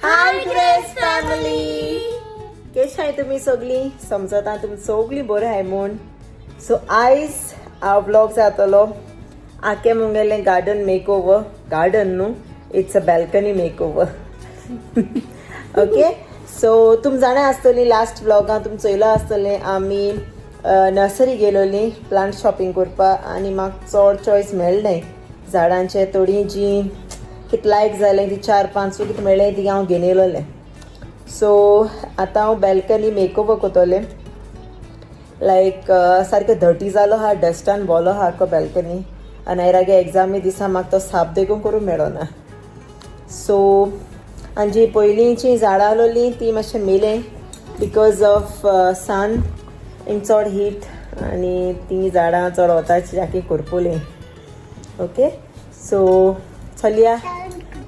हाय grace family, केश आहे तुम्ही सगळी? समजता तुम्ही सगळी बरं आहे म्हूण. सो आयज हांव ब्लॉग जातलो आके मुंगेलें गार्डन मेक ओवर. गार्डन न्हू, it's a balcony makeover. Okay, so तुम जाणा आसतली लास्ट ब्लॉगां तुम चोयला आसतलें आमी नर्सरी गेलोली प्लांट शॉपिंग करपाक आनी म्हाका चड चॉयस मेळ्ळें झाडांचे. थोडी जी कित लायक जालें ती 4-5 कितें मेळ्ळें ती हांव घेवन येयलोलें. सो आतां हांव बॅल्कनी मेक ओवर कोतोलें. लायक सारकें धर्टी जालो आहा, डस्टान भोलो आहा आख्खो बॅल्कनी. आनी रागे एग्जामी दिसा म्हाका तो साफ देखून करूंक मेळो ना. सो आनी जी पयलींची झाडां आसलोलीं ती मातशें मेलें बिकॉज ऑफ सन. हिंग चड हीट आनी ती झाडां चड वताची जाकी करपुलीं. ओके, सो चलया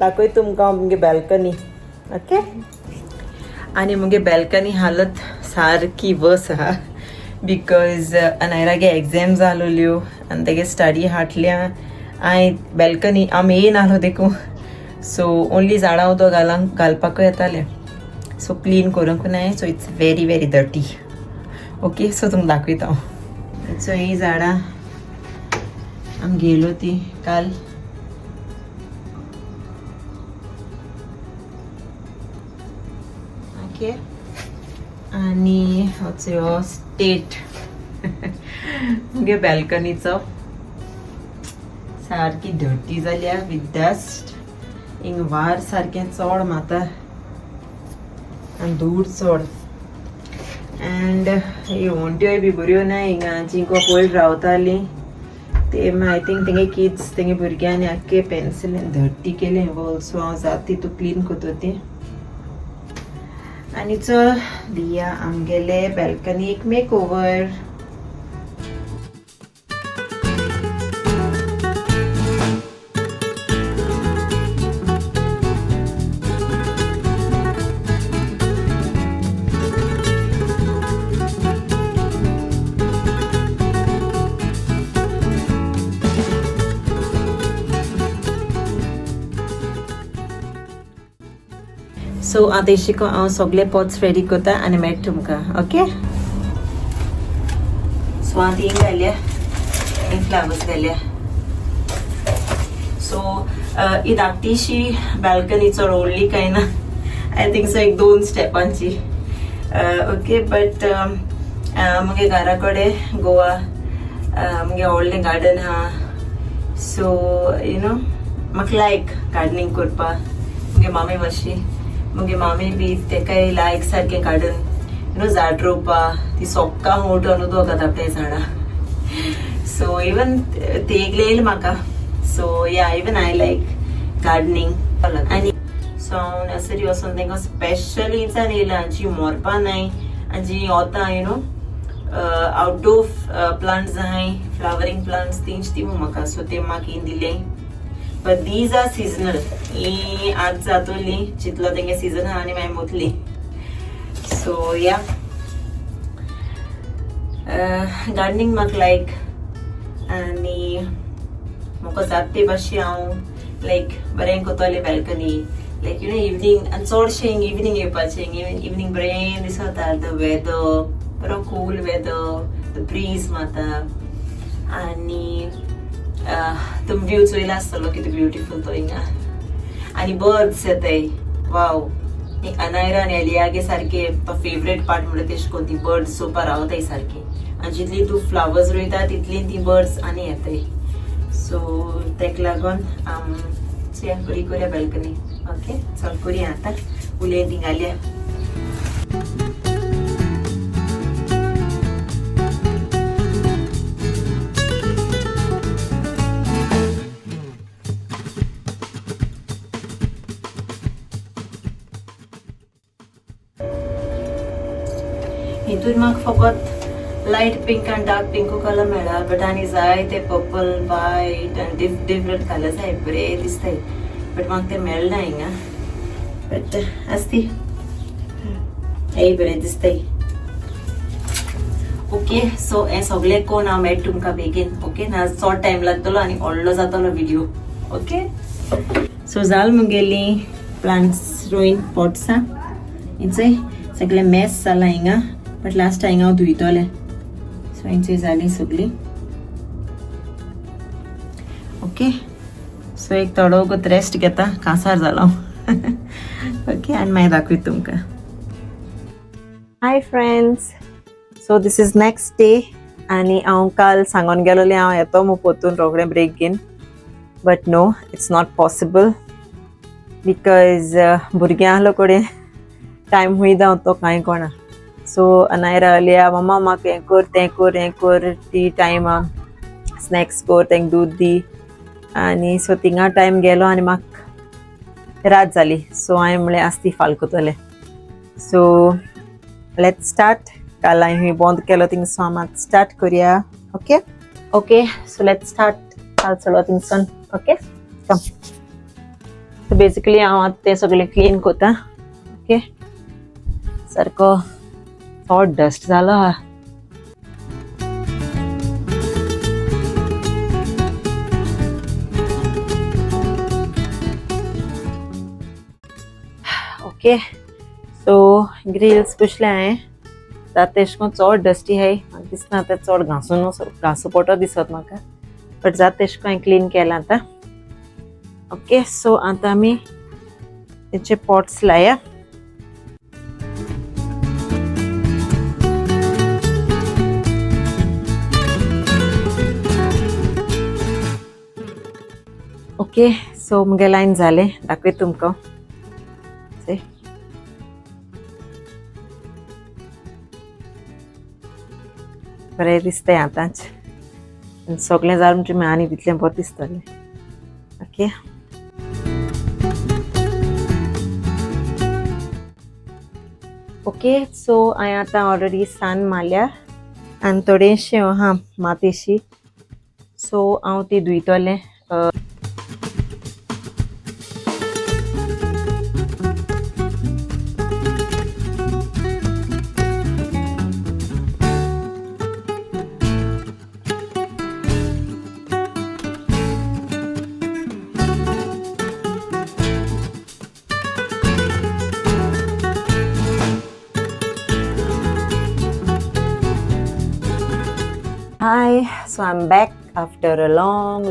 दाखय तुमकां मुगे बॅल्कनी. ओके, आनी मुगे बॅल्कनी हालत सारकी वर्स आहा बिकॉज अनायरागे एग्जाम जालोल्यो आनी तेगे स्टडी हाटल्या हांवें बॅल्कनी हांव येयन आहलो देखून. सो ओन्ली झाडां उदक घालपाकूय येतालें. सो क्लीन करूंक ना. So it's very very dirty. Okay, so तुमकां दाखयता हांव. सो ही झाडां आमी गेलो ती काल. ओके, आनी हो स्टेट मुगे बॅल्कनीचो सारकी धर्टी जाल्या विथ डस्ट. हिंग वार सारकें चड माता आनी धूळ चड. एंड ही वोंट्योय बी बऱ्यो ना. हिंगा जिंको पयर रावतालीं ते आय थिंक तेंगे किड्स तेंगे भुरग्यांनी आख्खे पेन्सिलेन धर्टी केलें वॉल. सो हांव जाती तूं क्लीन कोतो ती. आनी चल दिया आमगेले बॅल्कनी एक मेक ओवर. सो आतां शिको हांव सगळे पॉट्स रेडी करता आनी मेळटा तुमकां. ओके, सो आतां हिंग घाल्या, हिंग फ्लावर्स घाल्या. सो ही धाकटीशी बॅल्कनी चड व्हडली कांय ना. आय थिंक सो एक 2 स्टेपांची. ओके, बट मुगे घरा कडेन गोवा मुगे व्हडलें गार्डन आहा. सो यू नो म्हाका लायक गार्डनिंग करपा. मुगे मामी मातशी मुगे मामी बी तेकाय लायक सारकें गार्डन यू नो झाड रोवपा. ती सोक्कां मोठोन उदक घालता आपल्या झाडां. सो इवन तेगले येयले म्हाका. सो या इवन आय लायक गार्डनिंग. आनी सो हांव नर्सरी वचून तेंकां स्पेशल हिंचान येयलां जी मोरपा नाय आनी जी वता यू नो आउटडोर प्लांट्स आहाय फ्लावरिंग प्लांट्स तींच ती म्हाका. सो ते म्हाका हिंग दिलें. But these are seasonal. ही आज जातोली चितलो तेंगे सीजन आहा आनी मागीर मोतली. सो या गार्डनिंग म्हाका लायक. आनी म्हाका जाता ते भाशेन हांव लायक बरें कोतोलें balcony. Like you know evening आनी चडशें हिंग इवनिंग येवपाचें. इवनिंग बरें दिसता. द वेदर बरो कूल वेदर, द ब्रीज माता. आनी तुम व्यू चोयला आसतलो कितें ब्युटिफूल तो हिंगा. आनी बर्ड्स येताय. वाव, अनायरा आनी एलियागे सारके तो फेवरेट पार्ट म्हणटा तेश कोन ती बर्ड्स चोवपा रावताय सारकी. आनी जितली तूं फ्लावर्स रोयता तितली ती बर्ड्स आनी येताय. सो तेका लागोन बरी करूया बॅल्कनी. ओके, चल करूया आतां उलयन थिंग घालया. हितून म्हाका फकत लायट पिंक आनी डार्क पिंकू कलर मेळ्ळा. बट आनी जाय ते पर्पल व्हायट आनी डिफरंट कलर्स आहाय बरे दिसताय. बट म्हाका ते मेळना हिंगा. बट आसती हे बरे दिसताय. ओके सो हे सगळे कोण हांव मेळट तुमकां बेगीन ओके ना चड टायम लागतलो आनी व्हडलो जातलो व्हिडिओ ओके सो जाल मुगेली प्लांट्स रोईन पॉट्सां हिंचय सगळे मेस जाला हिंगा बट लास्ट टायम हांव धुयतलें सो हिंचय जाली सगळी ओके सो एक थोडो वगत रेस्ट घेता कांसार जाला ओके आनी मागीर दाखयत तुमकां hi friends so this is next day आनी हांव काल सांगून गेलोलें हांव येतो मग पोतून रोखडें ब्रेक घेवन but no it's not possible because भुरग्यां आहलो कडेन टायम हूंय जावं तो कांय कोणा सो अनाय रावल्या मम्मा म्हाका हें कर ती टायमा स्नॅक्स कर तेंक दूद दी आनी सो थिंगा टायम गेलो आनी म्हाका रात जाली सो हांवें म्हणलें आस्ती फाल कोतलें सो लेट्स स्टार्ट काल हांवें हूंय बंद केलो थिंगसो आम आतां स्टार्ट करया okay okay so let's start काल चलो थिंगसून ओके कम सो बेसिकली हांव आतां तें सगळें क्लीन कोता ओके सारको चड डस्ट जालो हा ओके सो ग्रिल्स पुसले हांवें आतां तेश कोन चड डस्टी हाय म्हाका दिसना आतां चड घांसू पोटो दिसत म्हाका बट जाता तेश कोन हांवें क्लीन केलां आतां ओके सो आतां आमी तेचे पॉट्स लाया ओके सो मुगे लायन जालें दाखयत तुमकां बरें दिसताय आतांच सगळें जालें म्हणजे मागीर आनी तितलें बरें दिसतलें ओके ओके सो हांवें आतां ऑलरेडी सान मारल्या आनी थोडेशें आहा मातयेशी सो हांव ती धुयतलें Hi, so I'm back after a long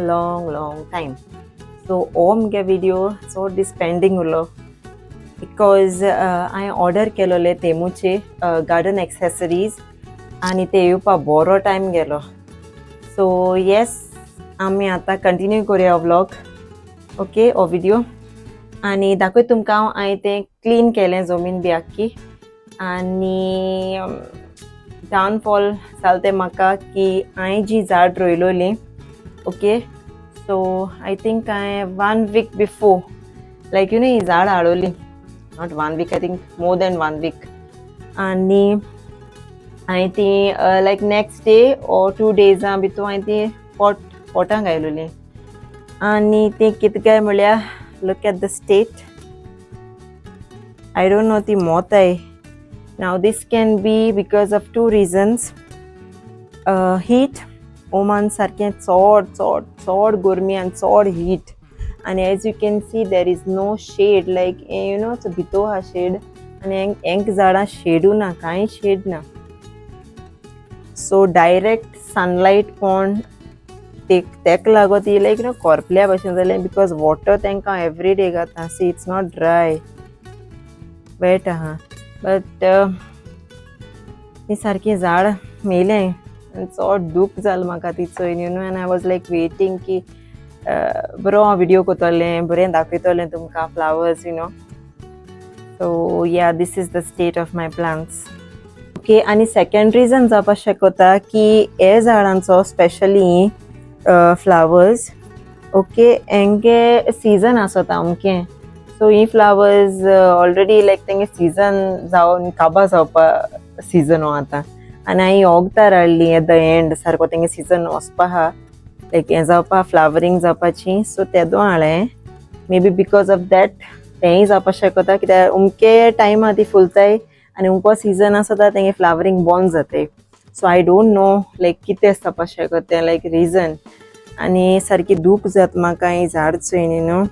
time. So मुगे video so this pending उरलो because I order केलोले तेमूचे garden accessories आनी ते येवपा बरो टायम गेलो so yes आमी आतां कंटिन्यू करूया व्लॉग ओके हो व्हिडिओ आनी दाखय तुमकां हांवें तें क्लीन केलें जमीन बी आख्खी आनी डाउनफॉल जाल ते म्हाका की हांवें जी झाड रोयलोली ओके सो आय थिंक हांवें 1 week before like you know ही झाड हाडोली not 1 week I think more than 1 week आनी हांवें ती लायक नेक्स्ट डे ऑर 2 डेजां भितर हांवें ती पोटां घायलोली आनी ती कितें काय म्हळ्यार look at the state I don't know ती मोताय Now this can be because of 2 reasons. Heat, Oman sarke chod gormi and chod heat. And as you can see, there is no shade. Like you know, it's a bito ha shade. And enk zada shade na, kai shade na. So direct sunlight pon tek lagoti like you know korpल्या bhashan zale because water tenka every day gata. See, it's not dry. Wet ha. But ही सारकी झाड मेलें आनी चड दूख जालें म्हाका ती चोयन you know and I was like waiting की बरो हांव व्हिडिओ कोतलें बरें दाखयतलें तुमकां फ्लावर्स यू नो सो या this is the state of my plants okay आनी सेकंड रिजन जावपा शकता की हे झाडांचो स्पेशली फ्लावर्स ओके हेंगे सीजन आसता अमकें सो ही फ्लावर्स ऑलरेडी लायक तेंगे सीजन जावन काबां जावपा सीजन हो आतां आनी हांवें ओगतार हाडली एट द एंड सारको तेंगे सीजन वचपा आहा लायक हें जावपा फ्लावरींग जावपाची सो तेदो हाडलें may be because of that तेंय जावपा शकता कित्याक उमके टायमा ती फुलताय आनी उमको सीजन आसता तेंगे फ्लावरींग बंद जाताय सो आय डोंट नो लायक कितें आसता शेको तें लायक रिजन. आनी सारकी दूख जाता म्हाका ही झाड चोयनी न्हू,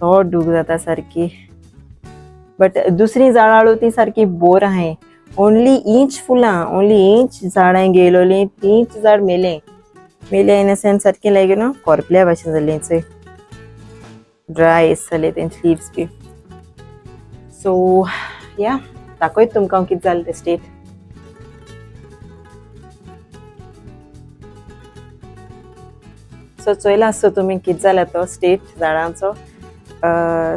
चड दूख जाता सारकी. बट दुसरी झाडां आळू ती सारकी बोर आहाय. ओन्ली इंच फुलां, ओन्ली इंच झाडां गेलोली, तींच झाड मेले इन अ सेन्स सारकी लायक कोरपल्या भाशेन जाली चोय, ड्राय जाले तेंचे लिव्स बी. सो या दाखयत तुमकां हांव कितें जालें तें स्टेट. सो चोयला आसतो तुमी कितें जाला तो स्टेट झाडांचो.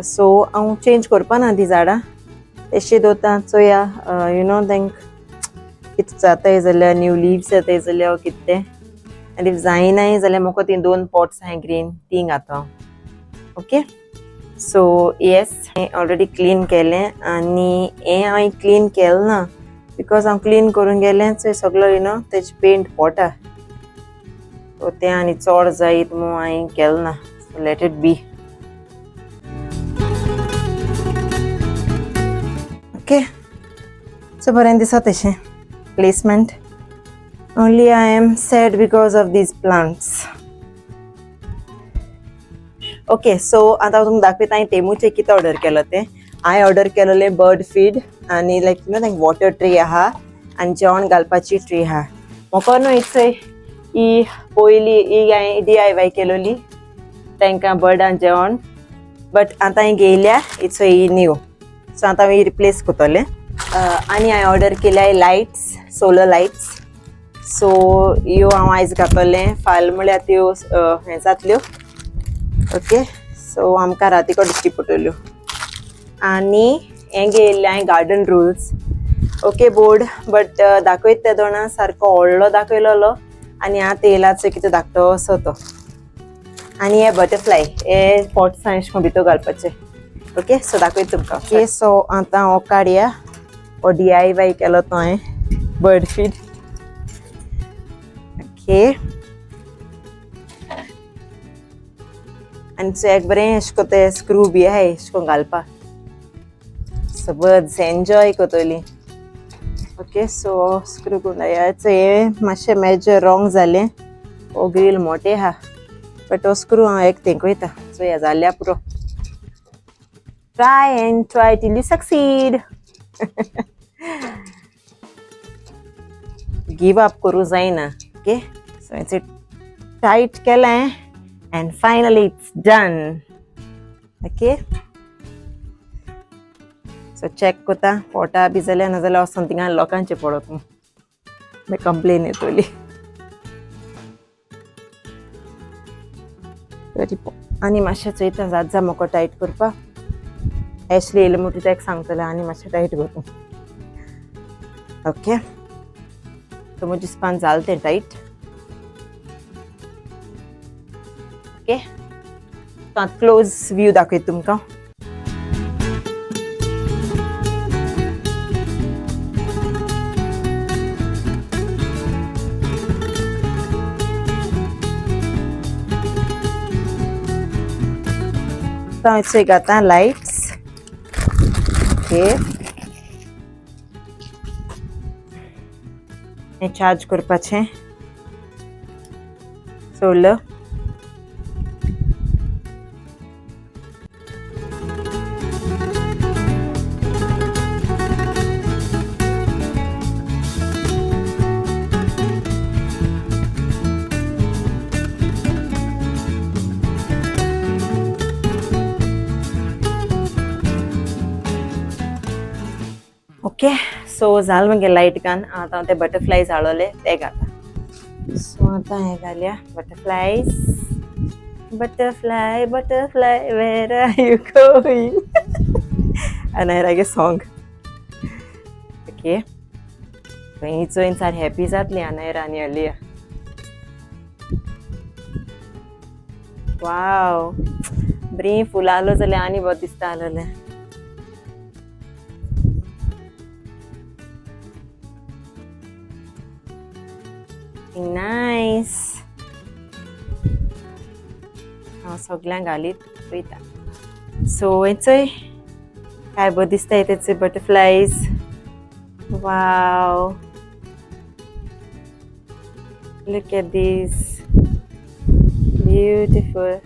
सो हांव चेंज करपा ना ती झाडां, तेशी दवरता. चोया तेंक कितें जाताय जाल्यार न्यू लिव्स येताय जाल्यार कितें तें. आनी इफ जायनाय जाल्यार म्हाका ती 2 पॉट्स आहाय ग्रीन ती घाता हांव. ओके. सो येस, हांवें ऑलरेडी क्लीन केलें. आनी हें हांवें क्लीन केलें ना बिकॉज हांव क्लीन करून गेलें चोय सगळो तेजे पेंट पोटा, सो तें आनी चड जायत म्हणून हांवें केलें ना. So let it be. Okay. So बरें दिसता तेशें placement. Only I am sad because of these plants. Okay. So आतां हांव तुमकां दाखयता हांवें तेमूचे कितें ऑर्डर केलो तें. हांवें ऑर्डर केलोलें बर्ड फीड आनी लायक तेंक वॉटर ट्रे आहा आनी जेवण घालपाची ट्रे आहा. म्हाका न्हू चोय ही पयली ही हांवें DIY केलोली तांकां बर्डां जेवण. बट आतां हांवें घेयल्या चोय ही न्यू. सो आतां हांवें रिप्लेस कोत्तोलें. आनी हांवें ऑर्डर केल्या लायट्स, सोलर लायट्स. सो ह्यो हांव आयज घातोलें, फाल्यां म्हळ्यार त्यो हें जातल्यो. ओके. सो आमकां राती को दिश्टी पडटल्यो. आनी हें घेयल्लें हांवें garden rules. Okay board. But दाखयत त्या दोना सारको व्हडलो दाखयलोलो आनी आतां येयलाचो कितें धाकटो असो तो. आनी हे बटरफ्लाय हे पॉट्स हांवें अशें भितर घालपाचे. ओके. सो दाखयत तुमकां. ओके. सो आतां हो काडया, हो DIY केलो तो हांवें बर्ड फीड. ओके. आनी चेक बरें अशें को तें स्क्रू बी आहाय अशें करून घालपाक. सो बर्ड्स एन्जॉय कोतोली. ओके. सो स्क्रू करून हे मातशें मेजर रॉंग जालें. हो ग्रील मोटे आहा बट हो स्क्रू हांव एक थेंक वयता. सो हें जाल्या पुरो. Try and try till you succeed. Give up करू जायना. ओके. सो इट्स टाईट केलें and finally it's done. Okay. So check कोता पोटा बी जाल्यार नाजाल्यार वचोन थिंगा लोकांचे पडत मागीर कंप्लेन येतली. आनी मातशें चोयता जात जा म्हाका टायट करपाक. एशली येयलें म्हणटा ताका सांगतलें आनी मातशें टायट करूं. ओके. सो म्हजें स्पान जालें तें टायट. ओके. सो आतां क्लोज व्यू दाखयत तुमकां. हांवें घाता लायट्स. ओके. हें चार्ज करपाचें सोलर. ओके. सो जालें मगे लायट घालन. आतां हांव ते बटरफ्लायज हाडले ते घाता. सो आतां हें घालया butterflies. Butterfly butterfly where are you going. अनायरागे सॉंग. ओके. ही चोयन सार हॅपी जातली अनायरा आनी अलिया. वाव. बरीं फुलां आलो जाल्यार आनी बरें दिसता आसलेलें. नायस. हांव सगळ्यांक घालीत पळयता. सो हेचोय काय बरें दिसता तेचे butterflies. Wow. Look at this. Beautiful.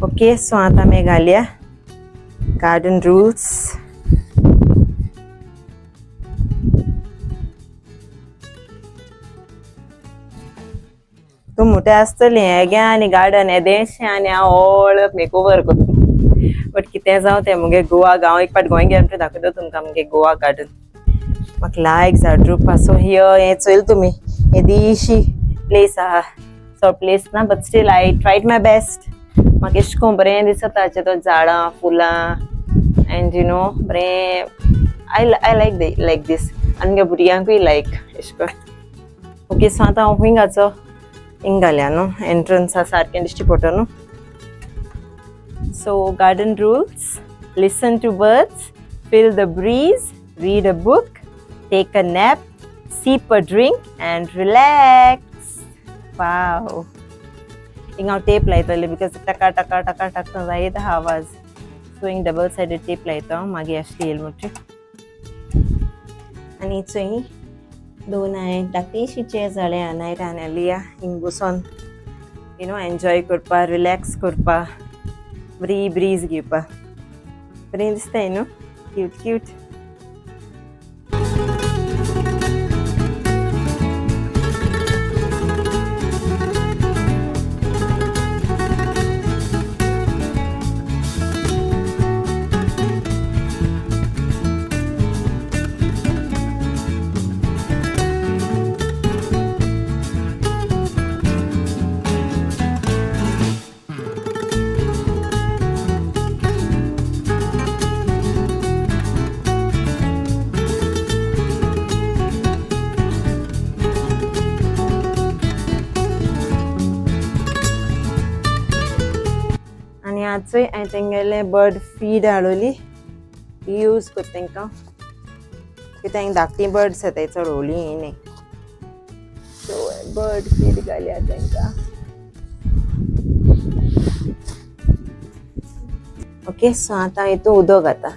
Okay, so आता मैं घालिया garden rules. तू मोठे आसतली हेग्या आनी गार्डन हे देशे आनी हांव ऑल मेकओवर करता बट कितें जावं तें मुगे गोवा गांव एक पाट गोंय गेले दाखयता तुमकां मुगे गोवा गार्डन म्हाका लायक झाड सो हियर हें चोयल तुमी हे दिशी प्लेस आहा सो प्लेस ना but still I triad my best म्हाका एशें कोन्न बरें दिसता हाचे तो झाडां फुलां एंड यू नो बरें आय लायक दीस आनी मुगे भुरग्यांकूय लायक एशें कोन्न ओके सो आतां हांव खूंय घालचो हिंग घाल्या न्हू एंट्रन्स सारकें दिश्टी पडटा न्हू so garden rules listen to birds feel the breeze read a book take a nap sip a drink and relax wow हिंग हांव टेप लायतलें बिकॉज टका टका टका टका जायत आहा आवाज सो हिंग डबल सायडेड टेप लायता मागीर आसली येयली म्हणचे आनी चोय दोन हांवें धाकटेशी चेर जालें आनायरा आनी लिया हिंग बसून यू नो एन्जॉय करपा रिलॅक्स करपा बरी ब्रीज घेवपा बरें दिसता न्हू क्यूट क्यूट आजूय हांवें तेंगेले बर्ड फीड हाडली यूज करता तांकां कित्याक हांवें धाकटी बर्ड्स येताय चड व्हडली न्ही सो बर्ड फीड घाल्या तांकां ओके सो आतां हितून उदक घाता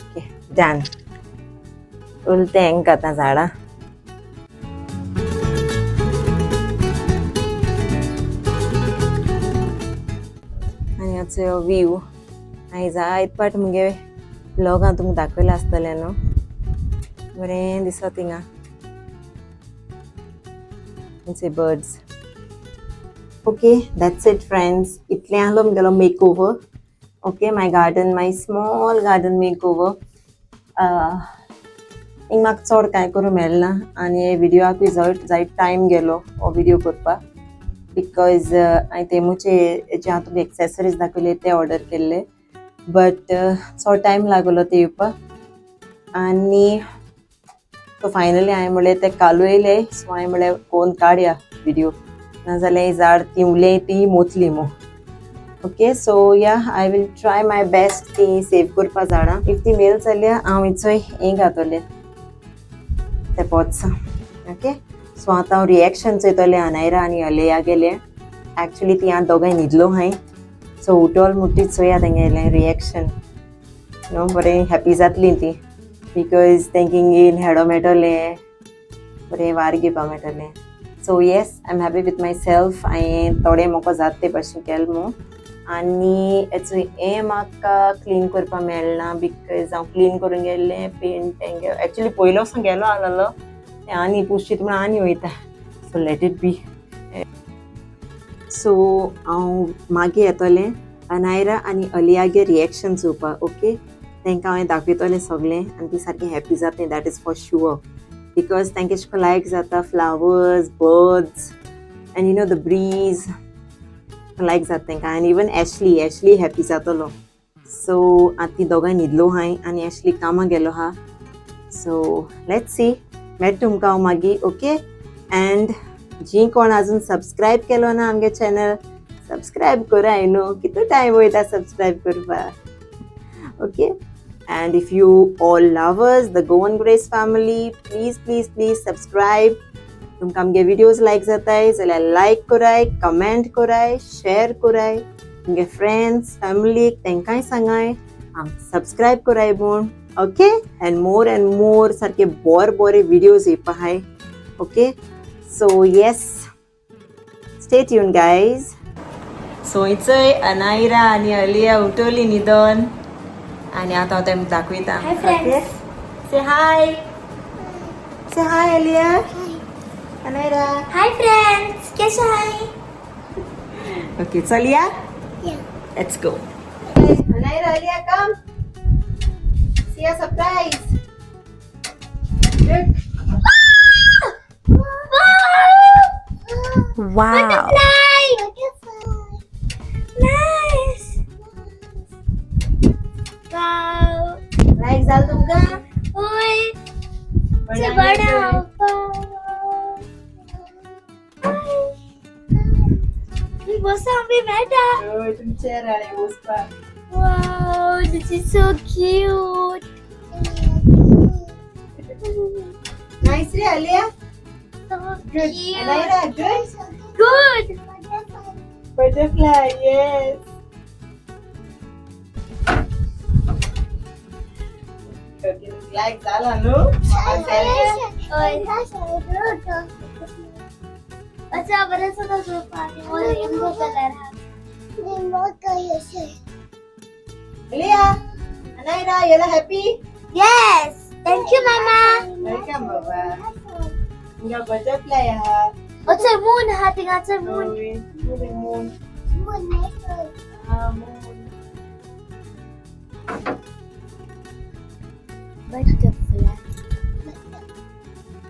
ओके डन उलतें हेंग घाता झाडां व्यू हांवें जायत पाट मुगे ब्लॉगां तुमकां दाखयलें आसतलें न्हू बरें दिसता थिंगा birds okay that's it friends इतलें आहलो मुगेलो makeover okay my garden my small garden makeover हिंग म्हाका चड कांय करूं मेळना आनी हे विडियोकूय जायत टायम गेलो हो विडियो करपाक बिकॉज हांवें तेमूचे जे हांव तुमकां एक्सेसरीज दाखयले ते ऑर्डर केल्ले बट चड टायम लागलो ते येवपाक आनी सो फायनली हांवें म्हणलें ते कालू येयले सो हांवें म्हणलें कोण काडया विडियो नाजाल्यार ही झाड ती उरली ती मोतली मो ओके सो या I will try my best ती सेव करपा झाडां इफ ती मेल जाल्यार हांव हिचोय हें घातलें ते पोट्स ओके सो आतां हांव रिएक्शन चोयतलें अनायरा आनी अलेया गेले एक्चुली ती हांव दोगांय न्हिदलो हांवें सो उठोल मुट्टी चोया तेंगेलें रिएक्शन नो बरें हॅपी जातलीं ती बिकॉज तेंकिंग इन हेडो मेळटलें बरें वार घेवपा मेळटलें so yes I am happy with my self हांवें थोडें म्हाका जाता ते भाशेन केलें मो आनी हें म्हाका क्लीन करपा मेळना बिकॉज हांव क्लीन करून गेल्लें पेंट तेंगे एक्चुली पयलो वचून गेलो आहलो तें आनी पुशीत म्हण आनी वयता सो लेट इट बी सो हांव मागीर येतलें अनायरा आनी अलियागे रिएक्शन चोवपाक ओके तांकां हांवें दाखयतलें सगळें आनी ती सारकी हॅपी जातलीं that is for sure because तांकां एशें कोन्न लायक जाता flowers birds and you know the breeze like जाता तांकां आनी इवन एशली हॅपी जातलो सो आतां ती दोगांय न्हिदलो हांवें आनी एशली कामां गेलो आहा सो लेट्स सी मेळटा तुमकां हांव मागीर ओके एंड जी कोण आजून सबस्क्रायब केलो ना आमगे चॅनल सबस्क्रायब कराय न्हू कितू टायम वयता सबस्क्रायब करपाक okay and if you all lovers the Goan grace family please subscribe तुमकां आमगे विडियोज लायक जाताय जाल्यार लायक कराय कमेंट कराय शेअर कराय तुमगे फ्रेंड्स फॅमिलीक तांकांय सांगाय सबस्क्रायब कराय म्हूण ओके अँड मोर सारखे बरे व्हिडिओज येवपा हाय okay so yes stay tune guys so इचय अनायरा आणि अलिया उठवली न्हिदोन आणि आता हांव तेमकां दाखयता ओके से हाय अलिया अनायरा हाय फ्रेंड्स कैसे हैं ओके चलिया let's go Anaira Aliya come see a surprise wow nice wow like झाल तुमका ओय से बड़ा बसा भी बैठा ओय तुमचे राणे बसपा wow this is so cute nice रे Aliya so good cute Anaira good good butterfly yes okay like झाला नो अच्छा बरं सगळं झोप आणि वर रेनबो कलर हा rainbow colour Aliya Anaira you're happy yes thank you mama welcome baba enggak butterfly ha अच्छा moon हा तिघाचं moon moon butterfly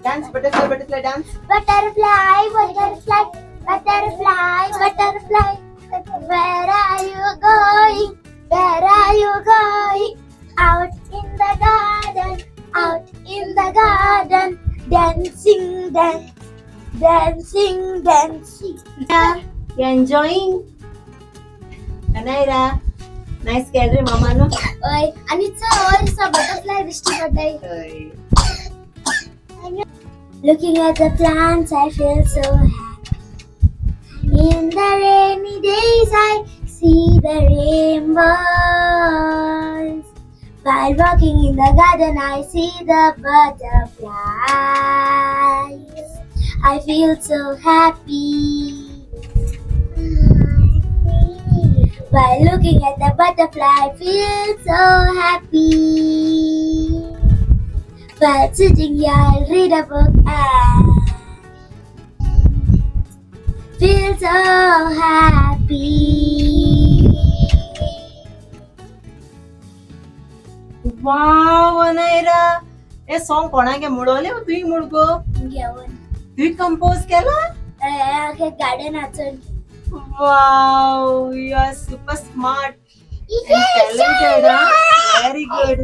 dance butterfly dance butterfly butterfly butterfly butterfly where are you going out in the garden dancing yeah you enjoying Anaira nice care रे mama no ओय आणि और सा butterfly दृष्टि पडलाय looking at the plants I feel so happy in the rainy days I see the rainbows while walking in the garden I see the butterflies I feel so happy while looking at the butterfly I feel so happy while sitting here I'll read a book and feel so happy wow Anaira हे song कोणागे मुडवले तुई मुडगो घेऊन तुई compose केला अख्या गार्डनाचो wow you are super smart and talented very good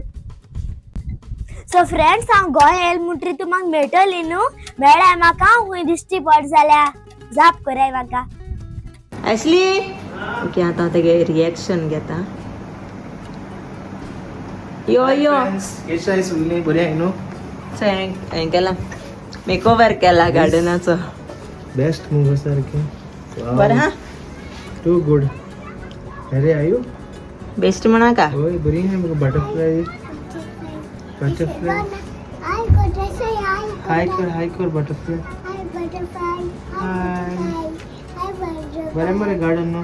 so friends हांव गोंय येल म्हणटरी तुमक मेळटली न्हू मेळ्ळाय म्हाका हुंय दिश्टी पड जाल्या जाप कराय म्हाका Ashley ओके आता तेगे रिएक्शन घेता यो केशा आहे सुगली बरी आहे न्हू हें केला मेकओव्हर केला गार्डनाचो बेस्ट मुगो सारखे बरं हा टू गुड अरे आयु बेस्ट म्हणा का होय बरी आहे मुगो बटरफ्लाई हाय कर बटरफ्लाई हाय बरे मरे गार्डन नो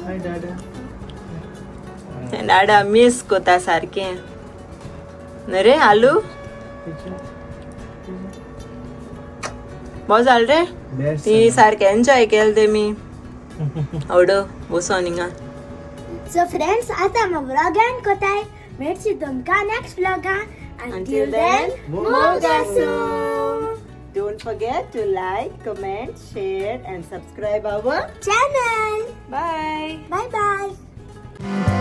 हाय दादा डाडा मिस कोता सारखे नरे आलू बस जाल रे बेस्ट ती सारखे एन्जॉय केल ते मी आवडो बसोन हिंगा सो फ्रेंड्स आता मग व्लॉग एंड कोताय मेळची तुमका next व्लॉगा Until then, Mogasu! Don't forget to like, comment, share and subscribe our channel. Bye! Bye bye.